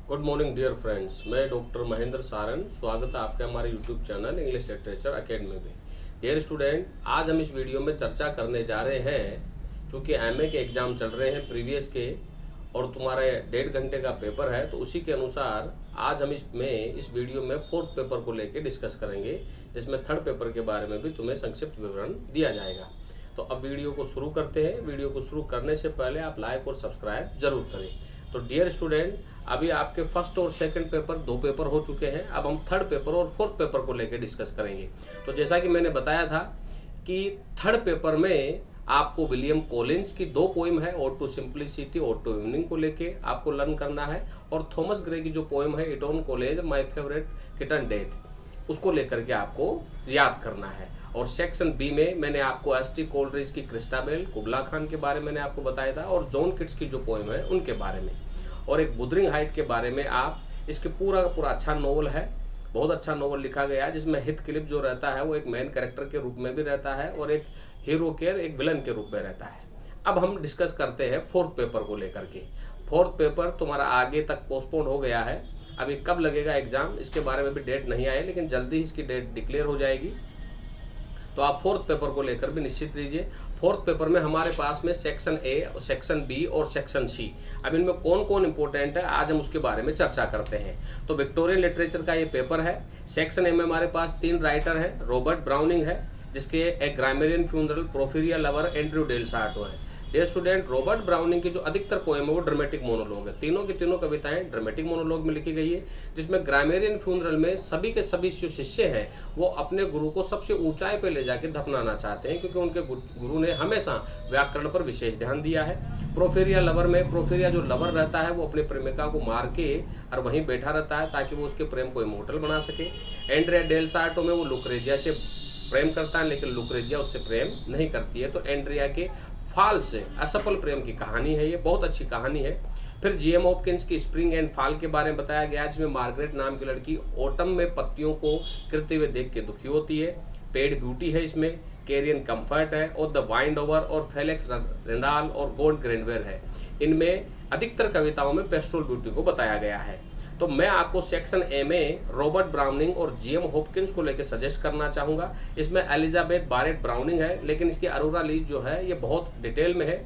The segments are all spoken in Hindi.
गुड मॉर्निंग डियर फ्रेंड्स, मैं डॉक्टर महेंद्र सारन स्वागत है आपका हमारे YouTube channel English literature academy में। डियर स्टूडेंट, आज हम इस वीडियो में चर्चा करने जा रहे हैं क्योंकि एमए के एग्ज़ाम चल रहे हैं प्रीवियस के और तुम्हारा 1.5 घंटे का पेपर है, तो उसी के अनुसार आज हम इस वीडियो में फोर्थ पेपर को लेकर डिस्कस करेंगे, जिसमें थर्ड पेपर के बारे में भी तुम्हें संक्षिप्त विवरण दिया जाएगा। तो अब वीडियो को शुरू करते हैं। वीडियो को शुरू करने से पहले आप लाइक और सब्सक्राइब जरूर करें। तो डियर स्टूडेंट, अभी आपके फर्स्ट और सेकंड पेपर 2 पेपर हो चुके हैं। अब हम थर्ड पेपर और फोर्थ पेपर को लेकर डिस्कस करेंगे। तो जैसा कि मैंने बताया था कि थर्ड पेपर में आपको विलियम कॉलिंस की 2 पोइम है, ode to simplicity, ode to evening को लेके आपको लर्न करना है, और थॉमस ग्रे की जो पोइम है Eton college my favourite kitten death, उसको लेकर के आपको याद करना है। और सेक्शन बी में मैंने आपको एस.टी. कोलरिज की क्रिस्टाबेल, कुबला खान के बारे में मैंने आपको बताया था, और जॉन किट्स की जो पोइम है उनके बारे में, और एक बुदरिंग हाइट के बारे में। आप इसके पूरा का पूरा अच्छा नोवेल है, बहुत अच्छा नोवेल लिखा गया है, जिसमें हिथक्लिफ जो रहता है वो एक मेन कैरेक्टर के रूप में भी रहता है और एक हीरो के एक विलन के रूप में रहता है। अब हम डिस्कस करते हैं फोर्थ पेपर को लेकर के। फोर्थ पेपर तुम्हारा आगे तक पोस्टपोन हो गया है। अभी कब लगेगा एग्जाम, इसके बारे में भी डेट नहीं आई, लेकिन जल्दी इसकी डेट डिक्लेयर हो जाएगी। तो आप फोर्थ पेपर को लेकर भी निश्चित रहिए। फोर्थ पेपर में हमारे पास में सेक्शन ए, सेक्शन बी और सेक्शन सी, अब इनमें कौन कौन इंपॉर्टेंट है आज हम उसके बारे में चर्चा करते हैं। तो विक्टोरियन लिटरेचर का ये पेपर है। सेक्शन ए में हमारे पास 3 राइटर हैं। रॉबर्ट ब्राउनिंग है, जिसके एक grammarian funeral, Porphyria lover, Andrew del Sarto है। डियर स्टूडेंट, रॉबर्ट ब्राउनिंग की जो अधिकतर पोएम है वो ड्रामेटिक मोनोलॉग है। तीनों की तीनों कविताएं ड्रामेटिक मोनोलॉग में लिखी गई है, जिसमें ग्रामेरियन फ्यूनरल में सभी के सभी जो शिष्य हैं वो अपने गुरु को सबसे ऊंचाई पे ले जाके दफनाना चाहते हैं, क्योंकि उनके गुरु ने हमेशा व्याकरण पर विशेष ध्यान दिया है। प्रोफेरिया लवर में प्रोफेरिया जो लवर रहता है वो अपने प्रेमिका को मार के और वहीं बैठा रहता है ताकि वो उसके प्रेम को इमोर्टल बना सके। एंड्रिया डेल सार्टो में वो लुक्रेजिया से प्रेम करता है, लेकिन लुक्रेजिया उससे प्रेम नहीं करती है। तो एंड्रिया के फाल से असफल प्रेम की कहानी है, ये बहुत अच्छी कहानी है। फिर जी.एम. हॉपकिंस की स्प्रिंग एंड फॉल के बारे में बताया गया, जिसमें मार्गरेट नाम की लड़की ऑटम में पत्तियों को गिरते हुए देख के दुखी होती है। पेड ब्यूटी है इसमें, कैरियन कंफर्ट है, और द वाइंड ओवर और फेलिक्स रेंडाल और गॉड ग्रेंडवेर है। इनमें अधिकतर कविताओं में पेस्टोरल ब्यूटी को बताया गया है। तो मैं आपको सेक्शन ए में रॉबर्ट ब्राउनिंग और जी.एम. हॉपकिंस को लेकर सजेस्ट करना चाहूँगा। इसमें एलिजाबेथ बारेट ब्राउनिंग है, लेकिन इसकी अरोरा लीज जो है ये बहुत डिटेल में है,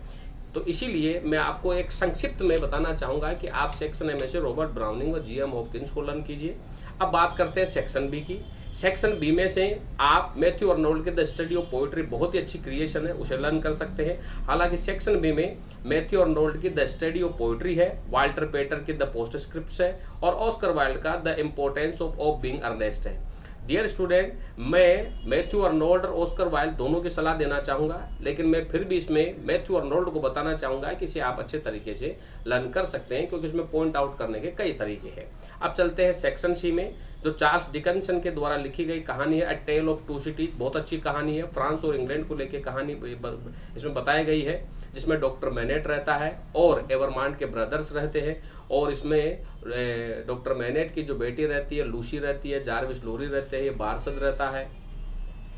तो इसीलिए मैं आपको एक संक्षिप्त में बताना चाहूँगा कि आप सेक्शन ए में से रॉबर्ट ब्राउनिंग और जी.एम. हॉपकिंस को लर्न कीजिए। अब बात करते हैं सेक्शन बी की। सेक्शन बी में से आप मैथ्यू अर्नोल्ड के द स्टडी ऑफ पोइट्री, बहुत ही अच्छी क्रिएशन है, उसे लर्न कर सकते हैं। हालांकि सेक्शन बी में मैथ्यू अर्नोल्ड की द स्टडी ऑफ पोइट्री है, वाल्टर पेटर की द पोस्टस्क्रिप्ट्स है, और ऑस्कर वाइल्ड का the importance of being Earnest है। डियर स्टूडेंट, मैं मैथ्यू अर्नोल्ड और ऑस्कर वाइल्ड दोनों की सलाह देना चाहूँगा, लेकिन मैं फिर भी इसमें मैथ्यू अर्नोल्ड को बताना चाहूँगा कि इसे आप अच्छे तरीके से लर्न कर सकते हैं, क्योंकि इसमें पॉइंट आउट करने के कई तरीके हैं। अब चलते हैं सेक्शन सी में, जो चार्ल्स डिकन्सन के द्वारा लिखी गई कहानी है, अ टेल ऑफ टू सिटीज, बहुत अच्छी कहानी है। फ्रांस और इंग्लैंड को लेकर कहानी इसमें बताई गई है, जिसमें डॉक्टर मैनेट रहता है और एवरमांड के ब्रदर्स रहते हैं, और इसमें डॉक्टर मैनेट की जो बेटी रहती है लूसी रहती है, जारविस लोरी रहते हैं, ये बारसद रहता है,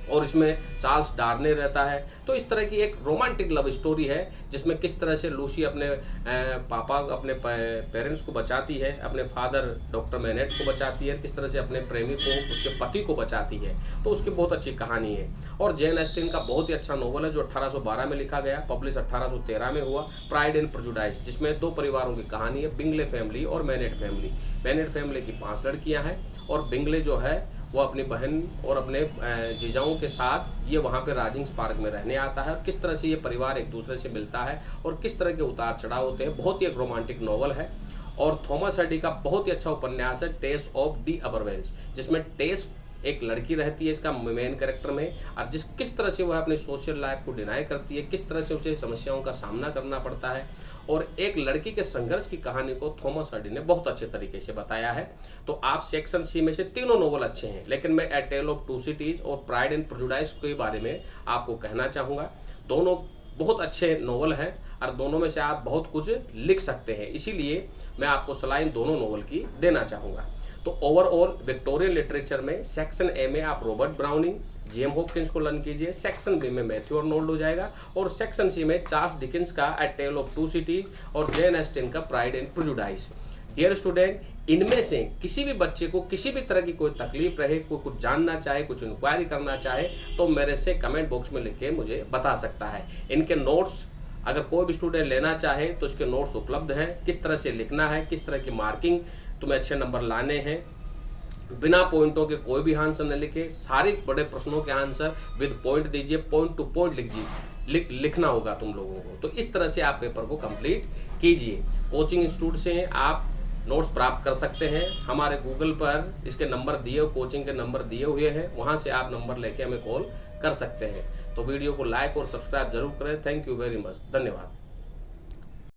और इसमें चार्ल्स डार्ने रहता है। तो इस तरह की एक रोमांटिक लव स्टोरी है, जिसमें किस तरह से लूसी अपने पापा, अपने पेरेंट्स को बचाती है, अपने फादर डॉक्टर मैनेट को बचाती है, किस तरह से अपने प्रेमी को, उसके पति को बचाती है। तो उसकी बहुत अच्छी कहानी है। और जेन ऑस्टिन का बहुत ही अच्छा नोवेल है, जो 1812 में लिखा गया, पब्लिश 1813 में हुआ, प्राइड एंड प्रेजुडिस, जिसमें 2 परिवारों की कहानी है, बिंगले फैमिली और मैनेट फैमिली। मैनेट फैमिली की 5 लड़कियां हैं, और बिंगले जो है वो अपनी बहन और अपने जीजाओं के साथ ये वहाँ पे राजिंग्स पार्क में रहने आता है, और किस तरह से ये परिवार एक दूसरे से मिलता है और किस तरह के उतार चढ़ाव होते हैं। बहुत ही एक रोमांटिक नॉवल है। और थॉमस हार्डी का बहुत ही अच्छा उपन्यास है, टेस ऑफ दी अबरवेल्स, जिसमें टेस एक लड़की रहती है इसका मेन कैरेक्टर में, और किस तरह से वह अपनी सोशल लाइफ को डिनाई करती है, किस तरह से उसे समस्याओं का सामना करना पड़ता है, और एक लड़की के संघर्ष की कहानी को थॉमस हार्डी ने बहुत अच्छे तरीके से बताया है। तो आप सेक्शन सी में से तीनों नोवेल अच्छे हैं, लेकिन मैं अ टेल ऑफ टू सिटीज और प्राइड एंड प्रेजुडिस के बारे में आपको कहना चाहूँगा। दोनों बहुत अच्छे नोवेल हैं, और दोनों में से आप बहुत कुछ लिख सकते हैं, इसीलिए मैं आपको सलाह इन दोनों नोवेल की देना चाहूँगा। तो ओवरऑल विक्टोरियन लिटरेचर में सेक्शन ए में आप रॉबर्ट ब्राउनिंग, जी.एम. हॉपकिंस को लर्न कीजिए, सेक्शन बी में मैथ्यू अर्नोल्ड हो जाएगा, और सेक्शन सी में चार्ल्स डिकेंस का a tale of two cities और जेन ऑस्टिन का pride and prejudice. Dear student, इनमें से किसी भी बच्चे को किसी भी तरह की कोई तकलीफ रहे, कोई कुछ जानना चाहे, कुछ इंक्वायरी करना चाहे, तो मेरे से कमेंट बॉक्स में लिख के मुझे बता सकता है। इनके नोट्स अगर कोई भी स्टूडेंट लेना चाहे तो इसके नोट्स उपलब्ध हैं, किस तरह से लिखना है, किस तरह की मार्किंग, तुम्हें अच्छे नंबर लाने हैं, बिना पॉइंटों के कोई भी आंसर न लिखे, सारे बड़े प्रश्नों के आंसर विद पॉइंट दीजिए, पॉइंट टू पॉइंट लिखना होगा तुम लोगों को। तो इस तरह से आप पेपर को कंप्लीट कीजिए। कोचिंग इंस्टीट्यूट से आप नोट्स प्राप्त कर सकते हैं। हमारे गूगल पर इसके नंबर दिए, कोचिंग के नंबर दिए हुए हैं, वहां से आप नंबर लेके हमें कॉल कर सकते हैं। तो वीडियो को लाइक और सब्सक्राइब जरूर करें। थैंक यू वेरी मच, धन्यवाद।